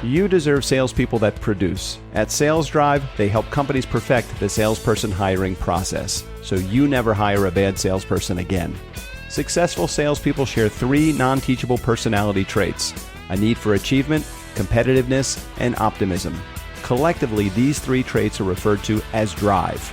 You deserve salespeople that produce. At Sales Drive, they help companies perfect the salesperson hiring process, so you never hire a bad salesperson again. Successful salespeople share 3 non-teachable personality traits: a need for achievement, competitiveness, and optimism. Collectively, these 3 traits are referred to as drive.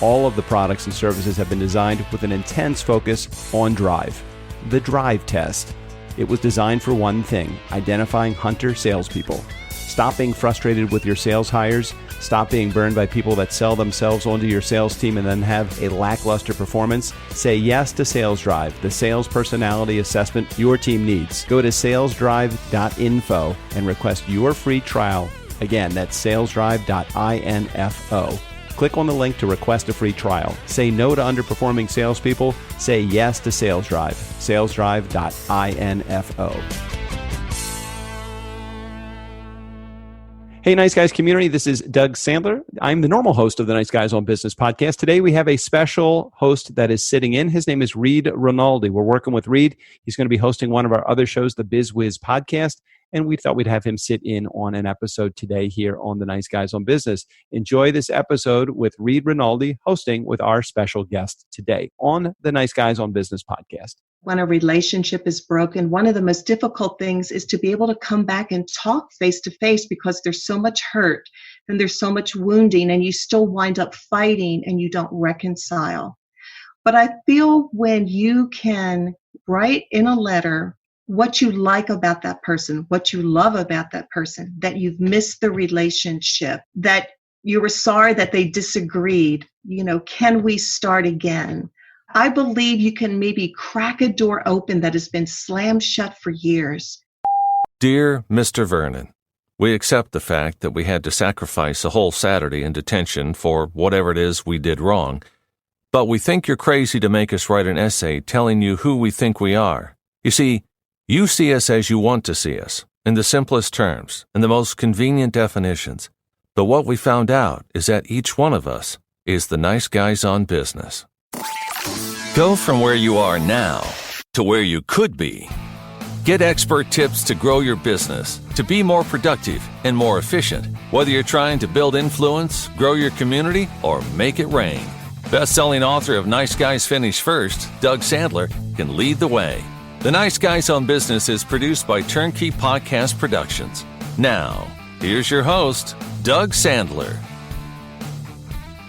All of the products and services have been designed with an intense focus on drive. The Drive Test. It was designed for one thing: identifying hunter salespeople. Stop being frustrated with your sales hires. Stop being burned by people that sell themselves onto your sales team and then have a lackluster performance. Say yes to Sales Drive, the sales personality assessment your team needs. Go to salesdrive.info and request your free trial. Again, that's salesdrive.info. Click on the link to request a free trial. Say no to underperforming salespeople. Say yes to Sales Drive. salesdrive.info. Hey, Nice Guys community. This is Doug Sandler. I'm the normal host of the Nice Guys on Business podcast. Today, we have a special host that is sitting in. His name is Reed Rinaldi. We're working with Reed. He's going to be hosting one of our other shows, the Biz Wiz podcast. And we thought we'd have him sit in on an episode today here on the Nice Guys on Business. Enjoy this episode with Reed Rinaldi hosting with our special guest today on the Nice Guys on Business podcast. When a relationship is broken, one of the most difficult things is to be able to come back and talk face to face, because there's so much hurt and there's so much wounding, and you still wind up fighting and you don't reconcile. But I feel when you can write in a letter what you like about that person, what you love about that person, that you've missed the relationship, that you were sorry that they disagreed, can we start again? I believe you can maybe crack a door open that has been slammed shut for years. Dear Mr. Vernon, we accept the fact that we had to sacrifice a whole Saturday in detention for whatever it is we did wrong, but we think you're crazy to make us write an essay telling you who we think we are. You see us as you want to see us, in the simplest terms, in the most convenient definitions. But what we found out is that each one of us is the Nice Guys on Business. Go from where you are now to where you could be. Get expert tips to grow your business, to be more productive and more efficient, whether you're trying to build influence, grow your community, or make it rain. Best-selling author of Nice Guys Finish First, Doug Sandler, can lead the way. The Nice Guys on Business is produced by Turnkey Podcast Productions. Now, here's your host, Doug Sandler.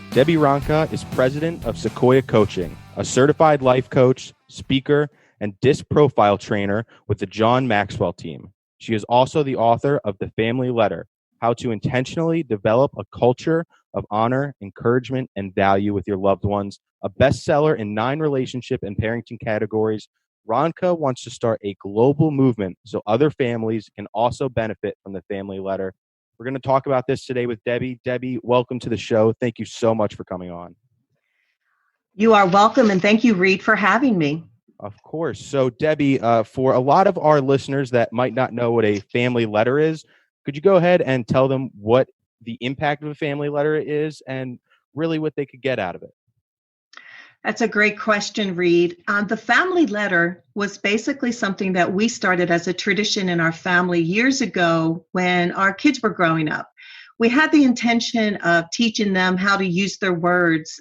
Debi Ronca is President of Sequoia Coaching, a certified life coach, speaker, and DISC profile trainer with the John Maxwell team. She is also the author of The Family Letter: How to Intentionally Develop a Culture of Honor, Encouragement, and Value with Your Loved Ones, a bestseller in 9 relationship and parenting categories. Ronca wants to start a global movement so other families can also benefit from the Family Letter. We're going to talk about this today with Debi. Debi, welcome to the show. Thank you so much for coming on. You are welcome, and thank you, Reed, for having me. Of course. So, Debi, for a lot of our listeners that might not know what a family letter is, could you go ahead and tell them what the impact of a family letter is and really what they could get out of it? That's a great question, Reed. The family letter was basically something that we started as a tradition in our family years ago when our kids were growing up. We had the intention of teaching them how to use their words,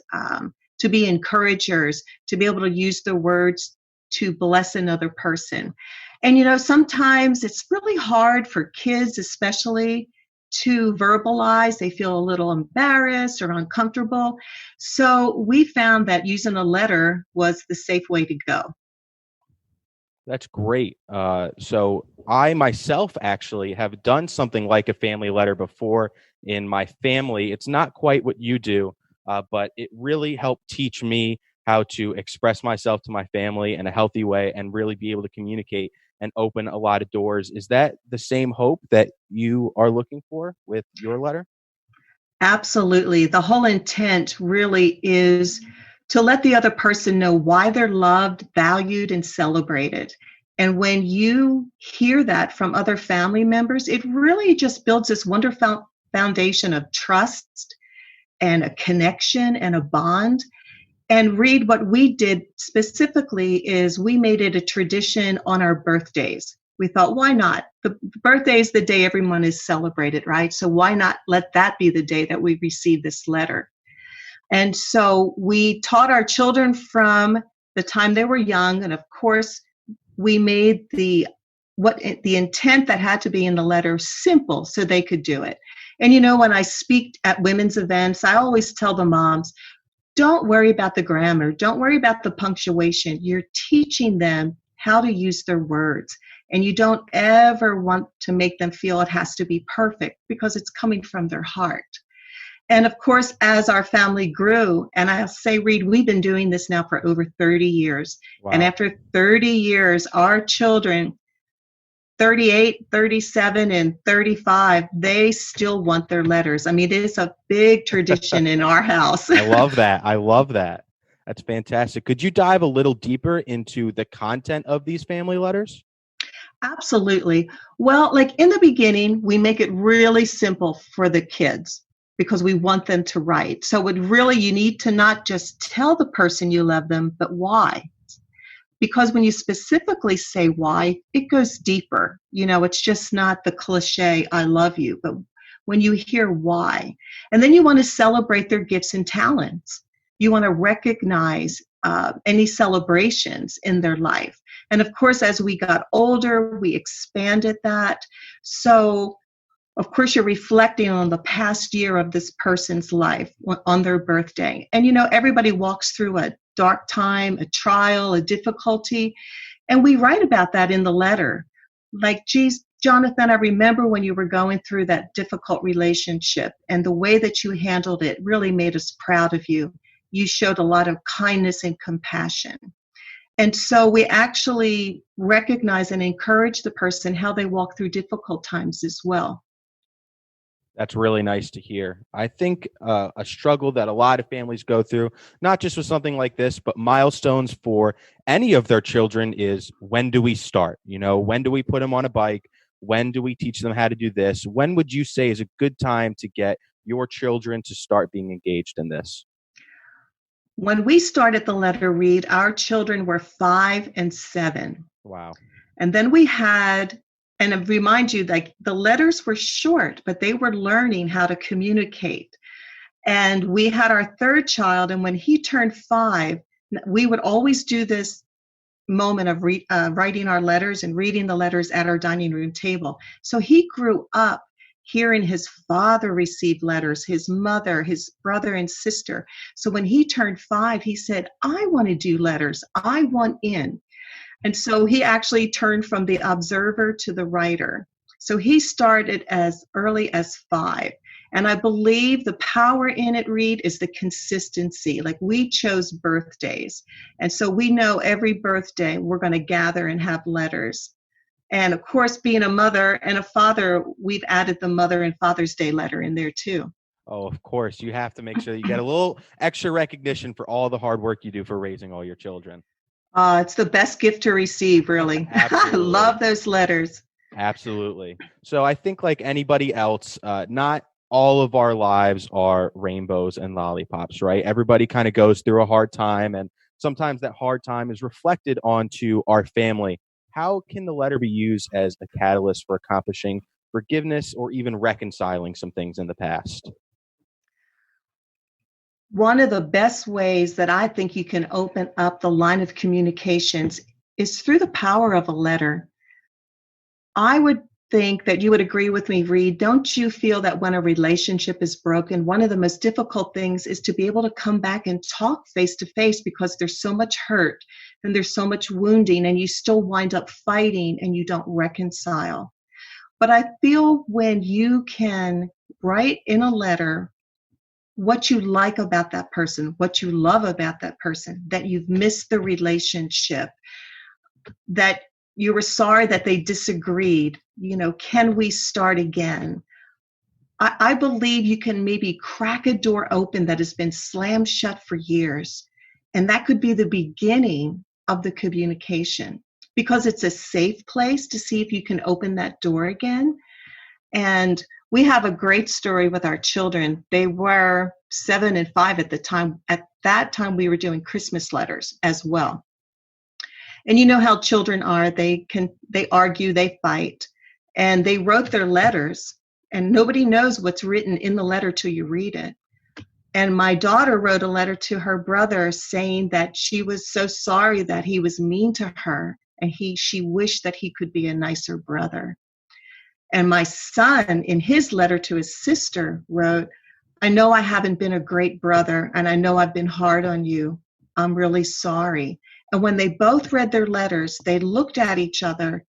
to be encouragers, to be able to use their words to bless another person. And, sometimes it's really hard for kids, especially, to verbalize. They feel a little embarrassed or uncomfortable. So we found that using a letter was the safe way to go. That's great. So I myself actually have done something like a family letter before in my family. It's not quite what you do, but it really helped teach me how to express myself to my family in a healthy way and really be able to communicate and open a lot of doors. Is that the same hope that you are looking for with your letter? Absolutely. The whole intent really is to let the other person know why they're loved, valued, and celebrated. And when you hear that from other family members, it really just builds this wonderful foundation of trust and a connection and a bond. And Reed, what we did specifically is we made it a tradition on our birthdays. we thought, why not? The birthday is the day everyone is celebrated, right? So why not let that be the day that we receive this letter? And so we taught our children from the time they were young. And of course, we made the intent that had to be in the letter simple so they could do it. And when I speak at women's events, I always tell the moms, don't worry about the grammar. Don't worry about the punctuation. You're teaching them how to use their words. And you don't ever want to make them feel it has to be perfect because it's coming from their heart. And of course, as our family grew, and I'll say, Reed, we've been doing this now for over 30 years. Wow. And after 30 years, our children, 38, 37, and 35, they still want their letters. I mean, it is a big tradition in our house. I love that. I love that. That's fantastic. Could you dive a little deeper into the content of these family letters? Absolutely. Well, like in the beginning, we make it really simple for the kids because we want them to write. So you need to not just tell the person you love them, but why. Because when you specifically say why, it goes deeper. It's just not the cliche, I love you, but when you hear why. And then you want to celebrate their gifts and talents. You want to recognize any celebrations in their life. And of course, as we got older, we expanded that. So, of course, you're reflecting on the past year of this person's life on their birthday. And, everybody walks through a dark time, a trial, a difficulty. And we write about that in the letter. Like, geez, Jonathan, I remember when you were going through that difficult relationship and the way that you handled it really made us proud of you. You showed a lot of kindness and compassion. And so we actually recognize and encourage the person how they walk through difficult times as well. That's really nice to hear. I think a struggle that a lot of families go through, not just with something like this, but milestones for any of their children is, when do we start? When do we put them on a bike? When do we teach them how to do this? When would you say is a good time to get your children to start being engaged in this? When we started the letter read, our children were 5 and 7. Wow. And then we had, and I remind you, like, the letters were short, but they were learning how to communicate. And we had our third child, and when he turned 5, we would always do this moment of writing our letters and reading the letters at our dining room table. So he grew up hearing his father receive letters, his mother, his brother and sister. So when he turned 5, he said, I want to do letters. I want in. And so he actually turned from the observer to the writer. So he started as early as 5. And I believe the power in it, Reed, is the consistency. Like, we chose birthdays. And so we know every birthday we're going to gather and have letters. And of course, being a mother and a father, we've added the Mother and Father's Day letter in there too. Oh, of course. You have to make sure that you get a little extra recognition for all the hard work you do for raising all your children. It's the best gift to receive, really. I love those letters. Absolutely. So I think, like anybody else, not all of our lives are rainbows and lollipops, right? Everybody kind of goes through a hard time, and sometimes that hard time is reflected onto our family. How can the letter be used as a catalyst for accomplishing forgiveness or even reconciling some things in the past? One of the best ways that I think you can open up the line of communications is through the power of a letter. I would think that you would agree with me, Reed. Don't you feel that when a relationship is broken, one of the most difficult things is to be able to come back and talk face to face, because there's so much hurt and there's so much wounding, and you still wind up fighting and you don't reconcile. But I feel when you can write in a letter what you like about that person, what you love about that person, that you've missed the relationship, that you were sorry that they disagreed, can we start again? I believe you can maybe crack a door open that has been slammed shut for years. And that could be the beginning of the communication, because it's a safe place to see if you can open that door again. And we have a great story with our children. They were 7 and 5 at the time. At that time, we were doing Christmas letters as well. And you know how children are. They argue, they fight, and they wrote their letters, and nobody knows what's written in the letter till you read it. And my daughter wrote a letter to her brother saying that she was so sorry that he was mean to her, and she wished that he could be a nicer brother. And my son, in his letter to his sister, wrote, I know I haven't been a great brother, and I know I've been hard on you. I'm really sorry. And when they both read their letters, they looked at each other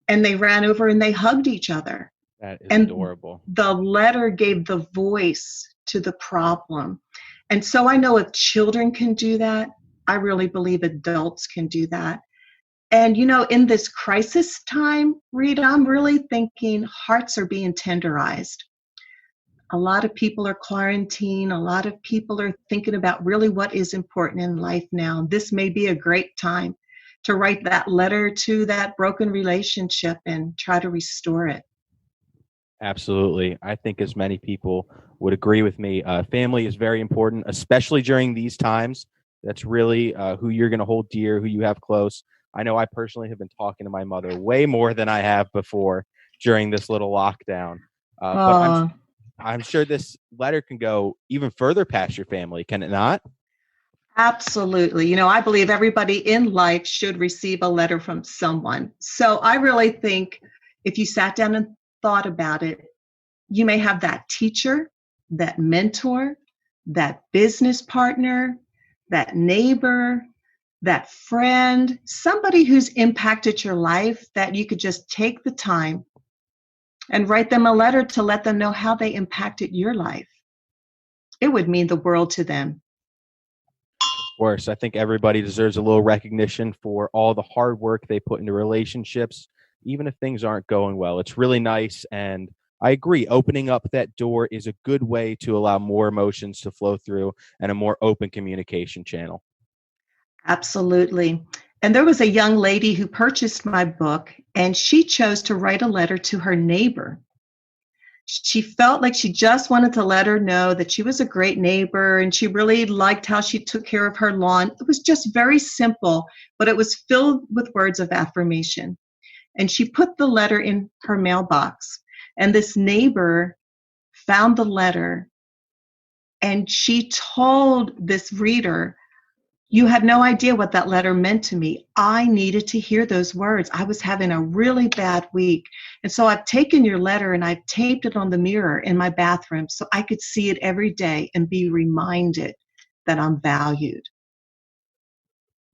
and they ran over and they hugged each other. That is and adorable. The letter gave the voice to the problem. And so I know if children can do that, I really believe adults can do that. And, you know, in this crisis time, Rita, I'm really thinking hearts are being tenderized. A lot of people are quarantined. A lot of people are thinking about really what is important in life now. This may be a great time to write that letter to that broken relationship and try to restore it. Absolutely. I think as many people would agree with me, family is very important, especially during these times. That's really who you're going to hold dear, who you have close. I know I personally have been talking to my mother way more than I have before during this little lockdown. But I'm sure this letter can go even further past your family, can it not? Absolutely. You know, I believe everybody in life should receive a letter from someone. So I really think if you sat down and thought about it, you may have that teacher, that mentor, that business partner, that neighbor, that friend, somebody who's impacted your life that you could just take the time and write them a letter to let them know how they impacted your life. It would mean the world to them. Of course, I think everybody deserves a little recognition for all the hard work they put into relationships, even if things aren't going well. It's really nice. And I agree, opening up that door is a good way to allow more emotions to flow through and a more open communication channel. Absolutely. And there was a young lady who purchased my book, and she chose to write a letter to her neighbor. She felt like she just wanted to let her know that she was a great neighbor, and she really liked how she took care of her lawn. It was just very simple, but it was filled with words of affirmation. And she put the letter in her mailbox, and this neighbor found the letter, and she told this reader, you had no idea what that letter meant to me. I needed to hear those words. I was having a really bad week. And so I've taken your letter and I've taped it on the mirror in my bathroom so I could see it every day and be reminded that I'm valued.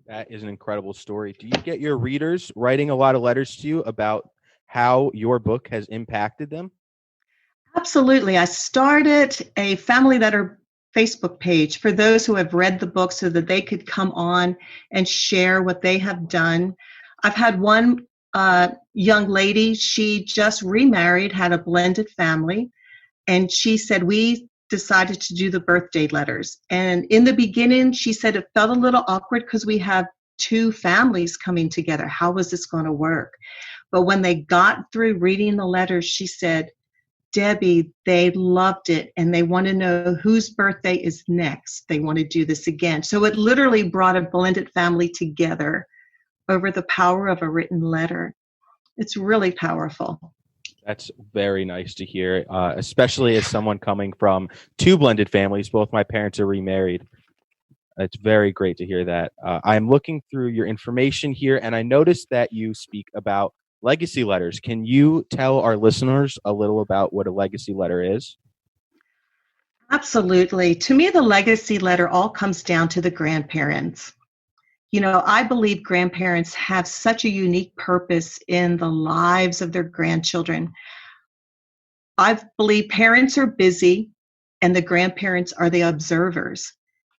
That is an incredible story. Do you get your readers writing a lot of letters to you about how your book has impacted them? Absolutely. I started a family letter Facebook page for those who have read the book so that they could come on and share what they have done. I've had one young lady, she just remarried, had a blended family, and she said, we decided to do the birthday letters. And in the beginning, she said it felt a little awkward because we have two families coming together. How was this going to work? But when they got through reading the letters, she said, Debbie, they loved it, and they want to know whose birthday is next. They want to do this again. So it literally brought a blended family together over the power of a written letter. It's really powerful. That's very nice to hear, especially as someone coming from two blended families. Both my parents are remarried. It's very great to hear that. I'm looking through your information here, and I noticed that you speak about legacy letters. Can you tell our listeners a little about what a legacy letter is? Absolutely. To me, the legacy letter all comes down to the grandparents. You know, I believe grandparents have such a unique purpose in the lives of their grandchildren. I believe parents are busy and the grandparents are the observers.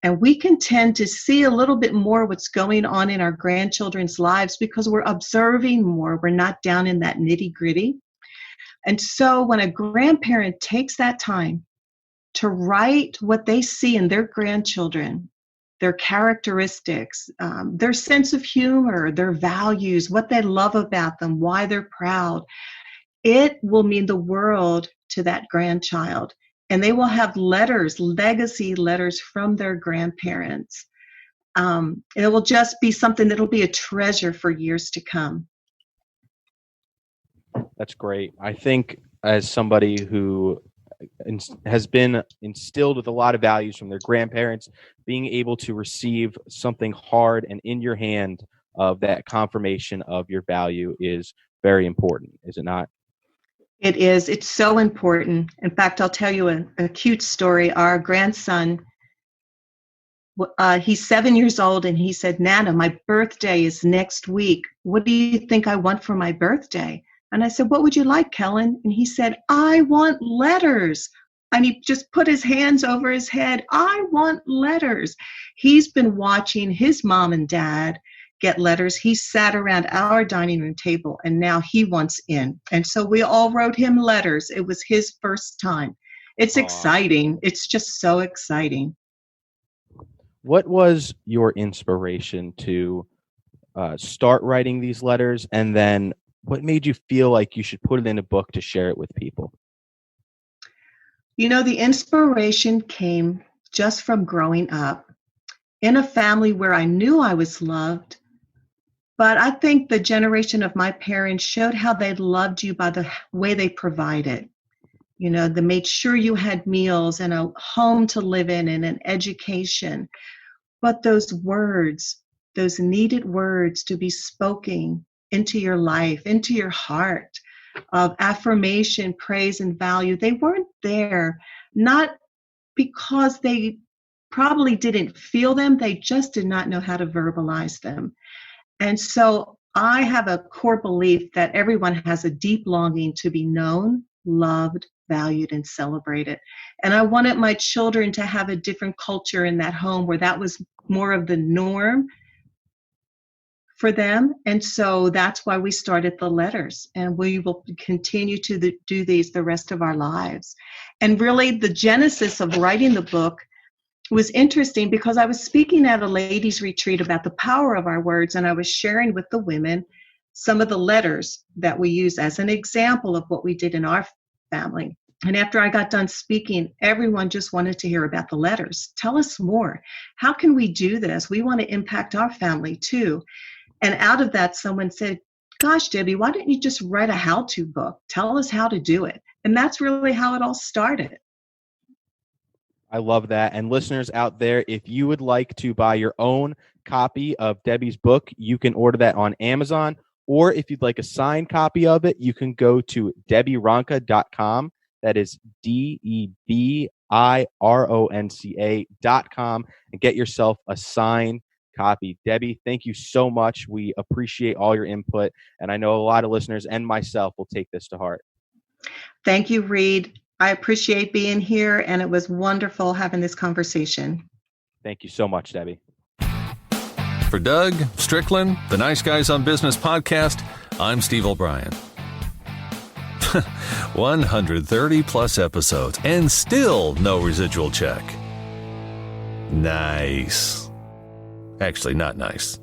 And we can tend to see a little bit more what's going on in our grandchildren's lives because we're observing more. We're not down in that nitty-gritty. And so when a grandparent takes that time to write what they see in their grandchildren, their characteristics, their sense of humor, their values, what they love about them, why they're proud, it will mean the world to that grandchild. And they will have letters, legacy letters from their grandparents. It will just be something that'll be a treasure for years to come. That's great. I think as somebody who has been instilled with a lot of values from their grandparents, being able to receive something hard and in your hand of that confirmation of your value is very important, is it not? It is. It's so important. In fact, I'll tell you a cute story. Our grandson, he's 7 years old, and he said, "Nana, my birthday is next week. What do you think I want for my birthday?" And I said, "What would you like, Kellen?" And he said, "I want letters." And he just put his hands over his head. "I want letters." He's been watching his mom and dad get letters. He sat around our dining room table, and now he wants in. And so we all wrote him letters. It was his first time. It's exciting. It's just so exciting. What was your inspiration to start writing these letters, and then what made you feel like you should put it in a book to share it with people? You know, the inspiration came just from growing up in a family where I knew I was loved, but I think the generation of my parents showed how they loved you by the way they provided. You know, they made sure you had meals and a home to live in and an education. But those words, those needed words to be spoken into your life, into your heart, of affirmation, praise, and value, they weren't there, not because they probably didn't feel them, they just did not know how to verbalize them. And so I have a core belief that everyone has a deep longing to be known, loved, valued, and celebrated. And I wanted my children to have a different culture in that home where that was more of the norm for them. And so that's why we started the letters, and we will continue to do these the rest of our lives. And really the genesis of writing the book was interesting because I was speaking at a ladies' retreat about the power of our words, and I was sharing with the women some of the letters that we use as an example of what we did in our family. And after I got done speaking, everyone just wanted to hear about the letters. Tell us more. How can we do this? We want to impact our family too. And out of that, someone said, "Gosh, Debbie, why don't you just write a how-to book? Tell us how to do it." And that's really how it all started. I love that. And listeners out there, if you would like to buy your own copy of Debbie's book, you can order that on Amazon. Or if you'd like a signed copy of it, you can go to DebiRonca.com. That is DebiRonca.com and get yourself a signed copy. Debbie, thank you so much. We appreciate all your input, and I know a lot of listeners and myself will take this to heart. Thank you, Reed. I appreciate being here, and it was wonderful having this conversation. Thank you so much, Debbie. For Doug, Strickland, the Nice Guys on Business podcast, I'm Steve O'Brien. 130 plus episodes and still no residual check. Nice. Actually, not nice.